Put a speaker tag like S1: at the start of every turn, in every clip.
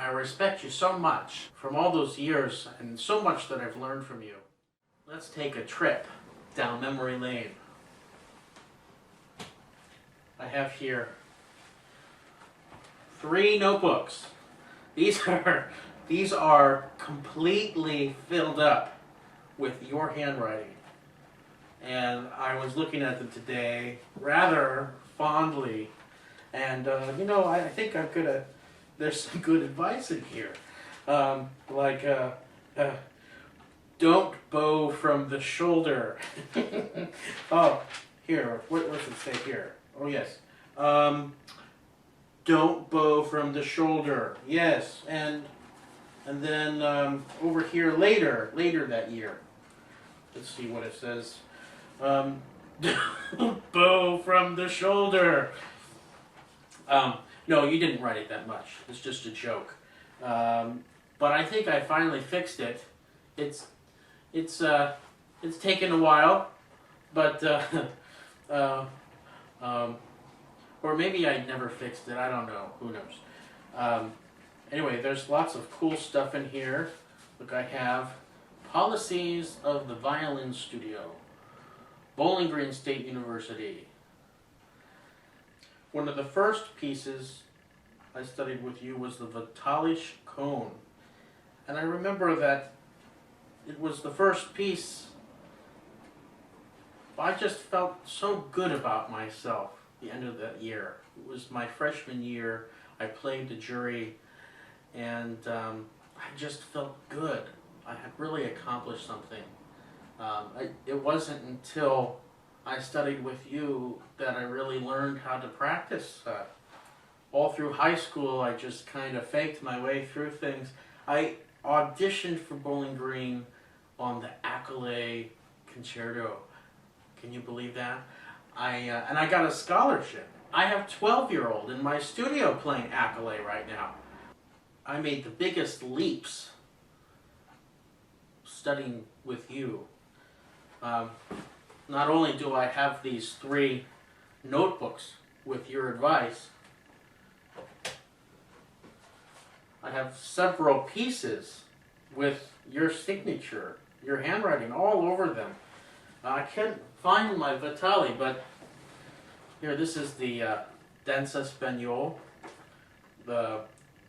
S1: I respect you so much from all those years and so much that I've learned from you. Let's take a trip down memory lane. I have here 3 notebooks. These are completely filled up with your handwriting. And I was looking at them today rather fondly. And, I think there's some good advice in here. Don't bow from the shoulder. Oh, here, what does it say here? Oh, yes. Don't bow from the shoulder. Yes, and then over here later that year. Let's see what it says. Don't bow from the shoulder. No, you didn't write it that much. It's just a joke. But I think I finally fixed it. It's taken a while, but or maybe I never fixed it. I don't know. Who knows? Anyway, there's lots of cool stuff in here. Look, I have Policies of the Violin Studio, Bowling Green State University. One of the first pieces I studied with you was the Vitalish Cone. And I remember that it was the first piece. I just felt so good about myself at the end of that year. It was my freshman year. I played the jury, and I just felt good. I had really accomplished something. It wasn't until I studied with you that I really learned how to practice. All through high school, I just kind of faked my way through things. I auditioned for Bowling Green on the Accolade Concerto. Can you believe that? And I got a scholarship. I have 12-year-old in my studio playing Accolade right now. I made the biggest leaps studying with you. Not only do I have these 3 notebooks with your advice, I have several pieces with your signature, your handwriting all over them. I can't find my Vitali, but here, this is the Danza Espagnole, the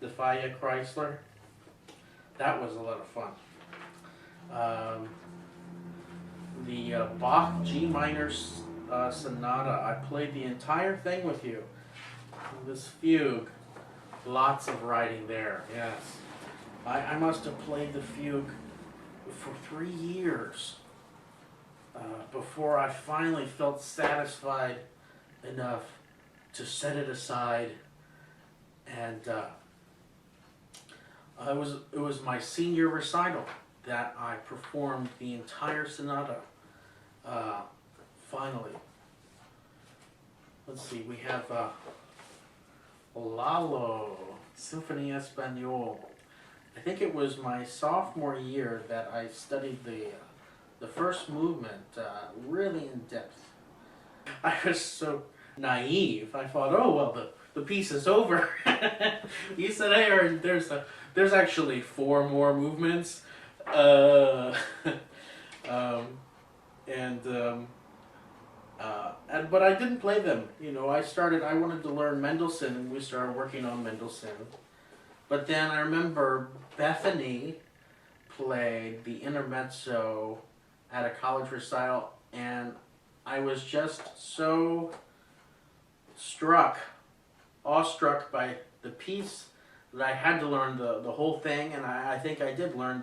S1: Defia Chrysler. That was a lot of fun. The Bach G minor sonata. I played the entire thing with you. This fugue, lots of writing there. Yes, I must have played the fugue for 3 years before I finally felt satisfied enough to set it aside. And it was my senior recital that I performed the entire sonata. Finally. Let's see, we have Lalo, Symphony Espagnole. I think it was my sophomore year that I studied the first movement really in depth. I was so naive. I thought, oh, well, the piece is over. You said, hey, there's actually 4 more movements. But I didn't play them. I wanted to learn Mendelssohn, and we started working on Mendelssohn. But then I remember Bethany played the intermezzo at a college recital, and I was just so awestruck by the piece that I had to learn the whole thing, and I think I did learn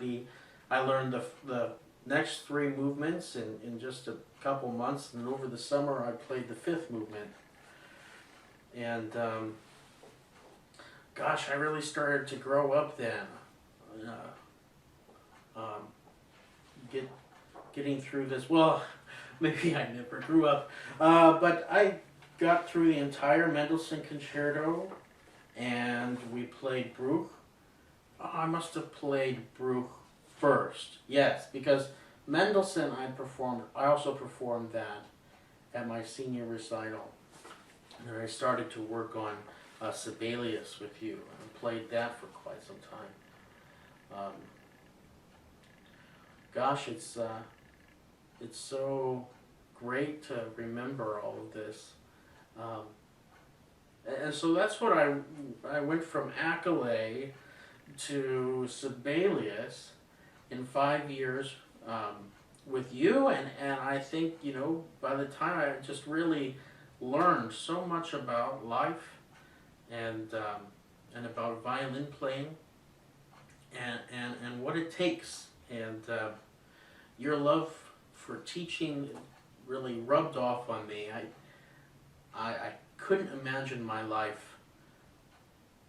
S1: I learned the next 3 movements in just a couple months, and over the summer I played the 5th movement. And gosh, I really started to grow up then. Getting through this, well, maybe I never grew up, but I got through the entire Mendelssohn concerto, and we played Bruch. I must have played Bruch first, yes, because Mendelssohn I also performed that at my senior recital. And I started to work on Sibelius with you. I played that for quite some time. Gosh, it's so great to remember all of this. Um, and so that's what I went from Accolade to Sibelius in 5 years with you, and I think, by the time I just really learned so much about life and about violin playing and what it takes, and your love for teaching really rubbed off on me. I couldn't imagine my life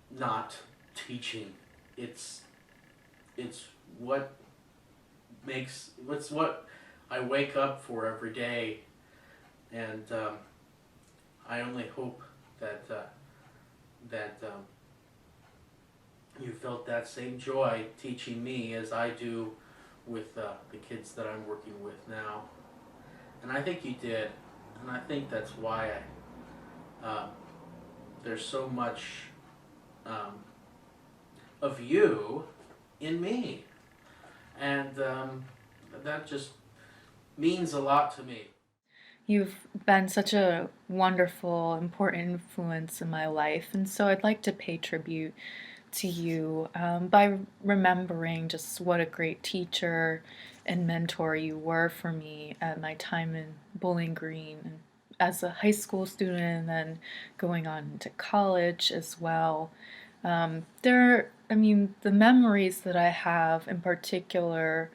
S1: not teaching. It's what what I wake up for every day, and I only hope that you felt that same joy teaching me as I do with the kids that I'm working with now. And I think you did, and I think that's why there's so much of you in me, and that just means a lot to me.
S2: You've been such a wonderful, important influence in my life, and so I'd like to pay tribute to you by remembering just what a great teacher and mentor you were for me at my time in Bowling Green and as a high school student and then going on into college as well. The memories that I have in particular,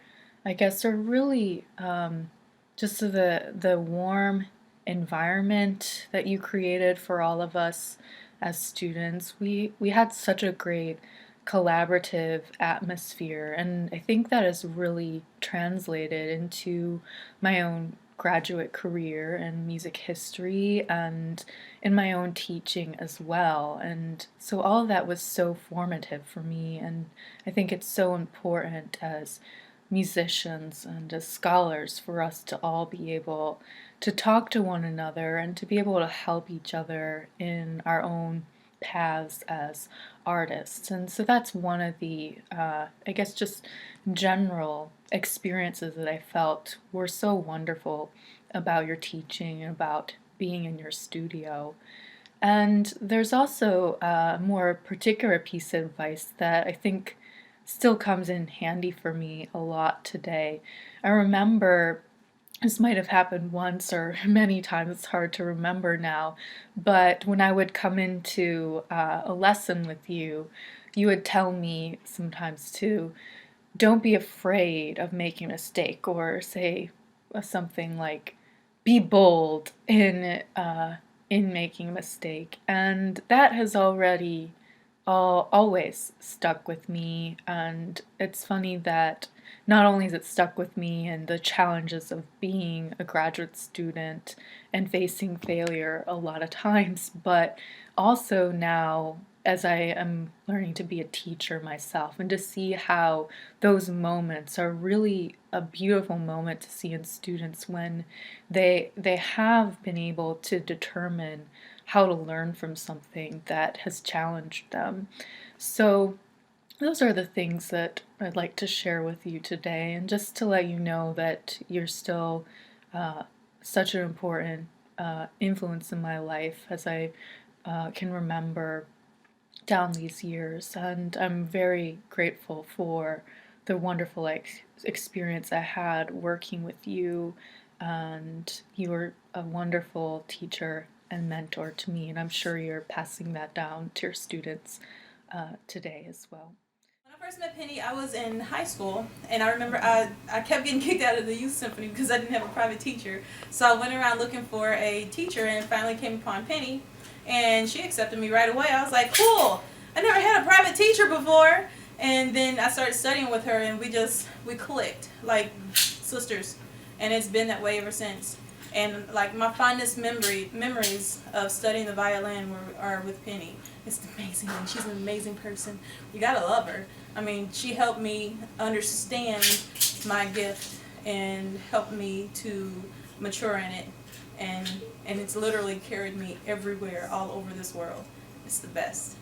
S2: I guess, are really just the warm environment that you created for all of us as students. We had such a great collaborative atmosphere, and I think that has really translated into my own graduate career in music history and in my own teaching as well. And so all of that was so formative for me, and I think it's so important as musicians and as scholars for us to all be able to talk to one another and to be able to help each other in our own paths as artists. And so that's one of the, I guess, just general experiences that I felt were so wonderful about your teaching and about being in your studio. And there's also a more particular piece of advice that I think still comes in handy for me a lot today. I remember this might have happened once or many times, it's hard to remember now, but when I would come into a lesson with you, you would tell me sometimes to don't be afraid of making a mistake, or say something like be bold in making a mistake. And that has already always stuck with me. And it's funny that not only is it stuck with me and the challenges of being a graduate student and facing failure a lot of times, but also now as I am learning to be a teacher myself, and to see how those moments are really a beautiful moment to see in students when they have been able to determine how to learn from something that has challenged them. So those are the things that I'd like to share with you today, and just to let you know that you're still such an important influence in my life as I can remember down these years. And I'm very grateful for the wonderful experience I had working with you, and you were a wonderful teacher and mentor to me, and I'm sure you're passing that down to your students today as well.
S3: When I first met Penny, I was in high school, and I remember I kept getting kicked out of the youth symphony because I didn't have a private teacher. So I went around looking for a teacher and finally came upon Penny, and she accepted me right away. I was like, cool, I never had a private teacher before. And then I started studying with her, and we clicked like sisters, and it's been that way ever since. And like my fondest memories of studying the violin are with Penny. It's amazing, and she's an amazing person. You gotta love her. I mean, she helped me understand my gift and helped me to mature in it, and it's literally carried me everywhere, all over this world. It's the best.